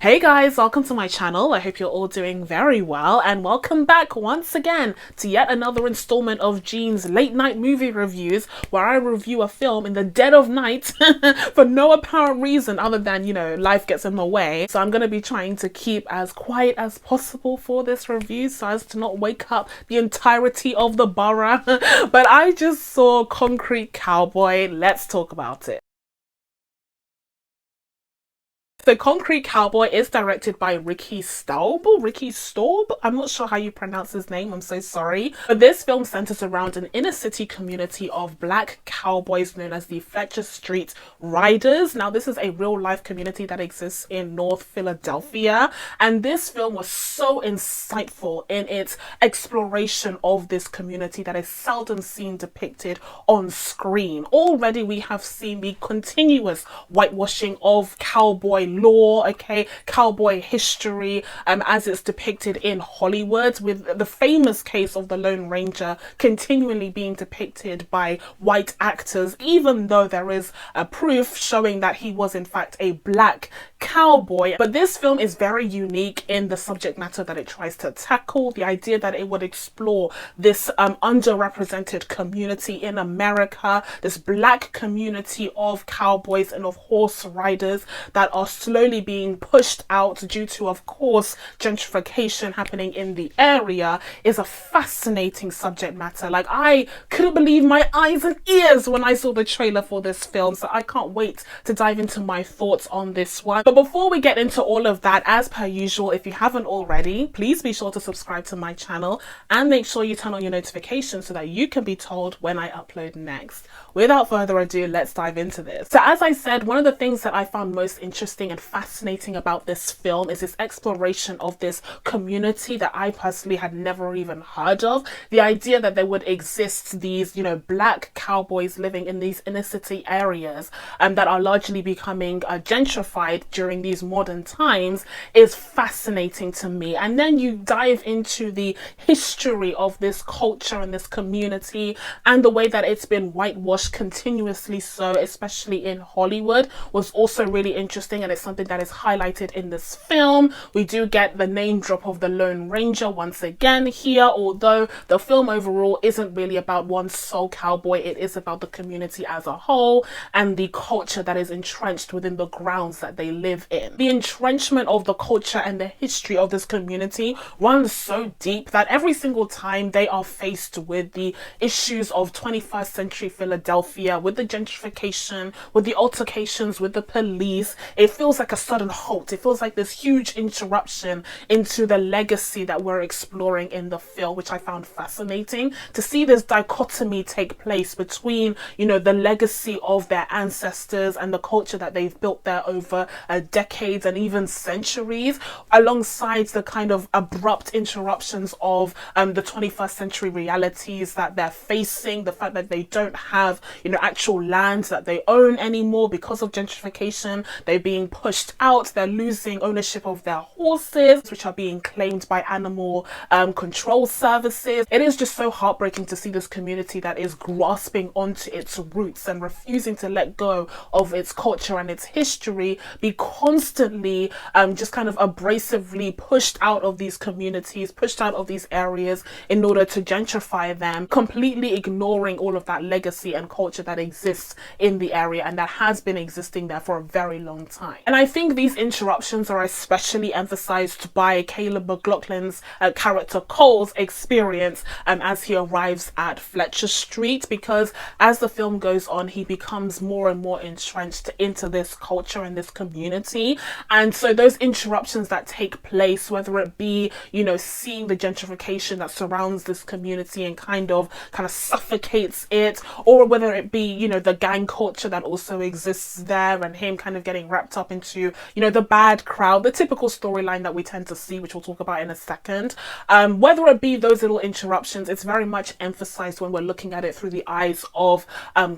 Hey guys, welcome to my channel. I hope you're all doing very well, and welcome back once again to yet another installment of Jean's late night movie reviews, where I review a film in the dead of night for no apparent reason other than, life gets in the way. So I'm going to be trying to keep as quiet as possible for this review so as to not wake up the entirety of the borough. But I just saw Concrete Cowboy. Let's talk about it. So Concrete Cowboy is directed by Ricky Staub. I'm not sure how you pronounce his name, I'm so sorry. But this film centers around an inner city community of black cowboys known as the Fletcher Street Riders. Now this is a real life community that exists in North Philadelphia, and this film was so insightful in its exploration of this community that is seldom seen depicted on screen. Already we have seen the continuous whitewashing of cowboy law, cowboy history, as it's depicted in Hollywood, with the famous case of the Lone Ranger continually being depicted by white actors, even though there is a proof showing that he was in fact a black cowboy. But this film is very unique in the subject matter that it tries to tackle, the idea that it would explore this underrepresented community in America, this black community of cowboys and of horse riders that are slowly being pushed out due to, of course, gentrification happening in the area, is a fascinating subject matter. Like, I couldn't believe my eyes and ears when I saw the trailer for this film, so I can't wait to dive into my thoughts on this one. But before we get into all of that, as per usual, if you haven't already, please be sure to subscribe to my channel and make sure you turn on your notifications so that you can be told when I upload next. Without further ado, let's dive into this. So as I said, one of the things that I found most interesting and fascinating about this film is this exploration of this community that I personally had never even heard of. The idea that there would exist these, black cowboys living in these inner city areas that are largely becoming gentrified during these modern times is fascinating to me. And then you dive into the history of this culture and this community and the way that it's been whitewashed continuously, so especially in Hollywood, was also really interesting, and it's something that is highlighted in this film. We do get the name drop of the Lone Ranger once again here, although the film overall isn't really about one sole cowboy. It is about the community as a whole and the culture that is entrenched within the grounds that they live in. The entrenchment of the culture and the history of this community runs so deep that every single time they are faced with the issues of 21st century Philadelphia, with the gentrification, with the altercations with the police, it feels like a sudden halt. It feels like this huge interruption into the legacy that we're exploring in the film, which I found fascinating to see this dichotomy take place between, the legacy of their ancestors and the culture that they've built there over decades and even centuries, alongside the kind of abrupt interruptions of the 21st century realities that they're facing, the fact that they don't have actual land that they own anymore because of gentrification. They're being pushed out, they're losing ownership of their horses, which are being claimed by animal control services. It is just so heartbreaking to see this community that is grasping onto its roots and refusing to let go of its culture and its history be constantly just kind of abrasively pushed out of these communities, pushed out of these areas in order to gentrify them, completely ignoring all of that legacy and culture that exists in the area and that has been existing there for a very long time. And I think these interruptions are especially emphasized by Caleb McLaughlin's character Cole's experience as he arrives at Fletcher Street, because as the film goes on, he becomes more and more entrenched into this culture and this community. And so those interruptions that take place, whether it be, seeing the gentrification that surrounds this community and kind of suffocates it, or whether it be, the gang culture that also exists there and him kind of getting wrapped up into, the bad crowd, the typical storyline that we tend to see, which we'll talk about in a second. Whether it be those little interruptions, it's very much emphasized when we're looking at it through the eyes of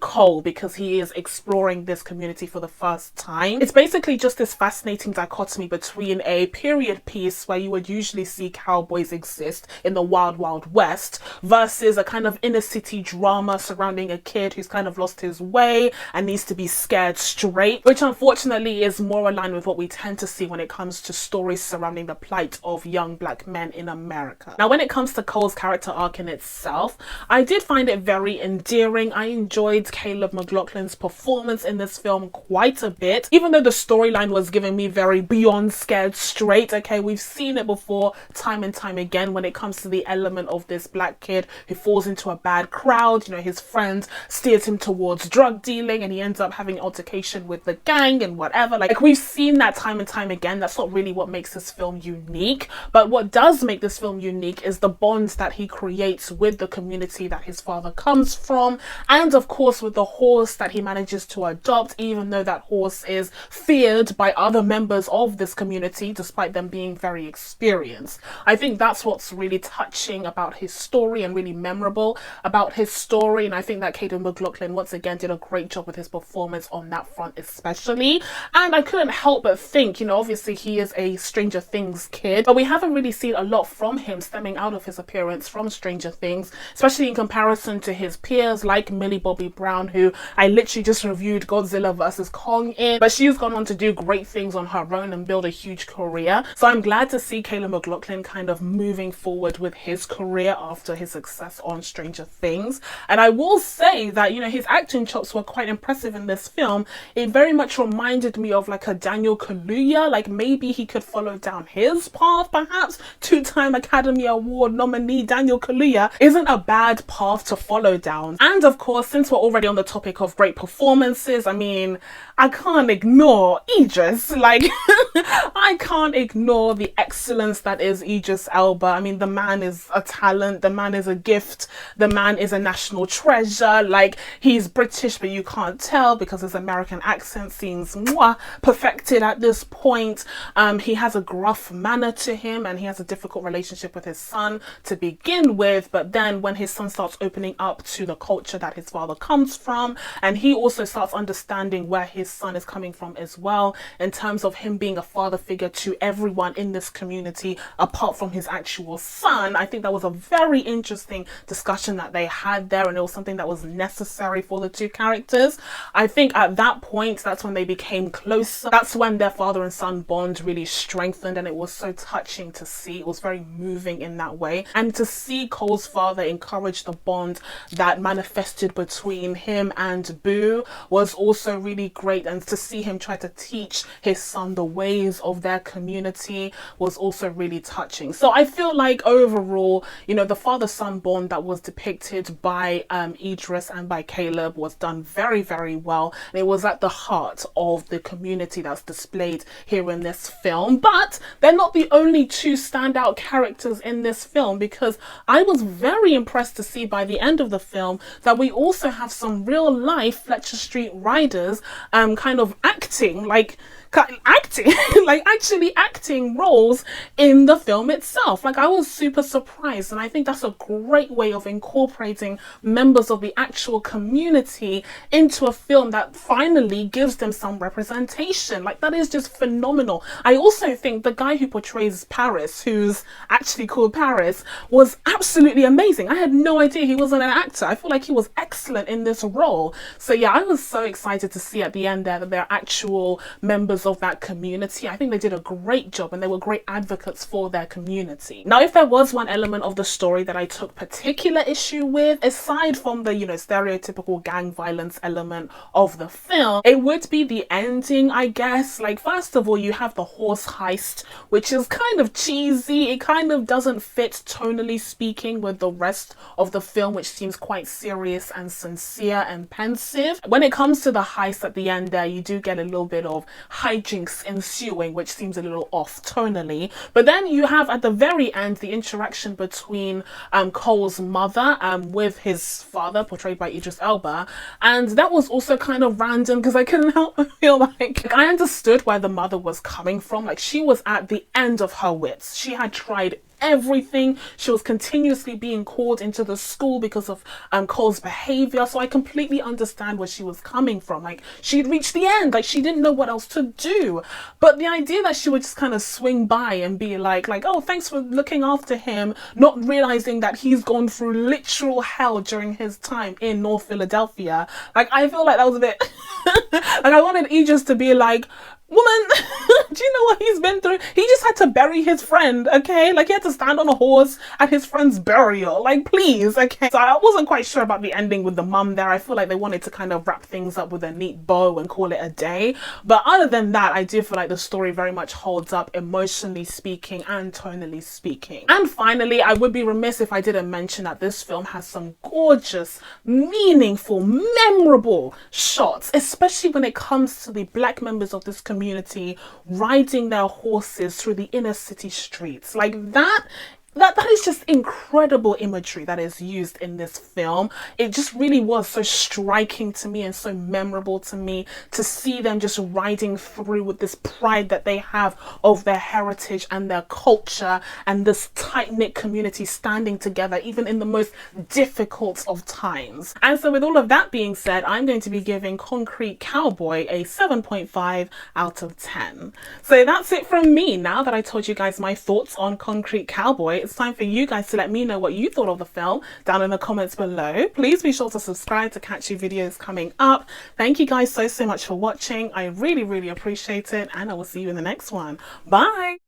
Cole, because he is exploring this community for the first time. It's basically just this fascinating dichotomy between a period piece where you would usually see cowboys exist in the wild, wild west versus a kind of inner city drama surrounding a kid who's kind of lost his way and needs to be scared straight, which unfortunately is more aligned with what we tend to see when it comes to stories surrounding the plight of young black men in America. Now, when it comes to Cole's character arc in itself, I did find it very endearing. I enjoyed Caleb McLaughlin's performance in this film quite a bit, even though the storyline was giving me very beyond scared straight. Okay, we've seen it before time and time again when it comes to the element of this black kid who falls into a bad crowd. You know, his friend steers him towards drug dealing and he ends up having altercation with the gang and whatever. Like we've seen that time and time again. That's not really what makes this film unique, but what does make this film unique is the bonds that he creates with the community that his father comes from, and of course with the horse that he manages to adopt, even though that horse is feared by other members of this community despite them being very experienced. I think that's what's really touching about his story and really memorable about his story, and I think that Caleb McLaughlin once again did a great job with his performance on that front especially. And I couldn't help but think, you know, obviously he is a Stranger Things kid, but we haven't really seen a lot from him stemming out of his appearance from Stranger Things, especially in comparison to his peers like Millie Bobby Brown, who I literally just reviewed Godzilla vs. Kong in, but she's gone on to do great things on her own and build a huge career. So I'm glad to see Caleb McLaughlin kind of moving forward with his career after his success on Stranger Things. And I will say that, you know, his acting chops were quite impressive in this film. It very much reminded me of like a Daniel Kaluuya, like maybe he could follow down his path perhaps. Two-time Academy Award nominee Daniel Kaluuya isn't a bad path to follow down. And of course, since we're already on the topic of great performances, I mean, I can't ignore Idris. Like, I can't ignore the excellence that is Idris Elba. I mean, the man is a talent, the man is a gift, the man is a national treasure. Like, he's British, but you can't tell because his American accent seems perfected at this point. He has a gruff manner to him and he has a difficult relationship with his son to begin with, but then when his son starts opening up to the culture that his father comes from, and he also starts understanding where his son is coming from as well, in terms of him being a father figure to everyone in this community apart from his actual son. I think that was a very interesting discussion that they had there, and it was something that was necessary for the two characters. I think at that point, that's when they became closer. That's when their father and son bond really strengthened, and it was so touching to see. It was very moving in that way, and to see Cole's father encourage the bond that manifested between him and Boo was also really great, and to see him try to teach his son the ways of their community was also really touching. So I feel like overall, you know, the father-son bond that was depicted by Idris and by Caleb was done very, very well, and it was at the heart of the community that's displayed here in this film. But they're not the only two standout characters in this film, because I was very impressed to see by the end of the film that we also have some real life Fletcher Street riders kind of acting like actually acting roles in the film itself. Like, I was super surprised, and I think that's a great way of incorporating members of the actual community into a film that finally gives them some representation. Like, that is just phenomenal. I also think the guy who portrays Paris, who's actually called Paris, was absolutely amazing. I had no idea he wasn't an actor. I feel like he was excellent in this role. So yeah, I was so excited to see at the end there that they're actual members of that community. I think they did a great job, and they were great advocates for their community. Now, if there was one element of the story that I took particular issue with, aside from the, you know, stereotypical gang violence element of the film, it would be the ending, I guess. Like, first of all, you have the horse heist, which is kind of cheesy. It kind of doesn't fit, tonally speaking, with the rest of the film, which seems quite serious and sincere and pensive. When it comes to the heist at the end there, you do get a little bit of hijinks ensuing, which seems a little off tonally. But then you have at the very end the interaction between Cole's mother with his father, portrayed by Idris Elba, and that was also kind of random because I couldn't help but feel like I understood where the mother was coming from. Like, she was at the end of her wits. She had tried everything. She was continuously being called into the school because of Cole's behavior. So I completely understand where she was coming from. Like, she'd reached the end. Like, she didn't know what else to do. But the idea that she would just kind of swing by and be like, oh, thanks for looking after him, not realizing that he's gone through literal hell during his time in North Philadelphia. Like, I feel like that was a bit like, I wanted Idris to be like, Woman, do you know what he's been through? He just had to bury his friend, okay? Like, he had to stand on a horse at his friend's burial. Like, please, okay? So I wasn't quite sure about the ending with the mum there. I feel like they wanted to kind of wrap things up with a neat bow and call it a day. But other than that, I do feel like the story very much holds up, emotionally speaking and tonally speaking. And finally, I would be remiss if I didn't mention that this film has some gorgeous, meaningful, memorable shots, especially when it comes to the black members of this community riding their horses through the inner city streets. Like that is just incredible imagery that is used in this film. It just really was so striking to me and so memorable to me to see them just riding through with this pride that they have of their heritage and their culture, and this tight-knit community standing together even in the most difficult of times. And so with all of that being said, I'm going to be giving Concrete Cowboy a 7.5 out of 10. So that's it from me. Now that I told you guys my thoughts on Concrete Cowboy, it's time for you guys to let me know what you thought of the film down in the comments below. Please be sure to subscribe to catch your videos coming up. Thank you guys so much for watching. I really appreciate it, and I will see you in the next one. Bye.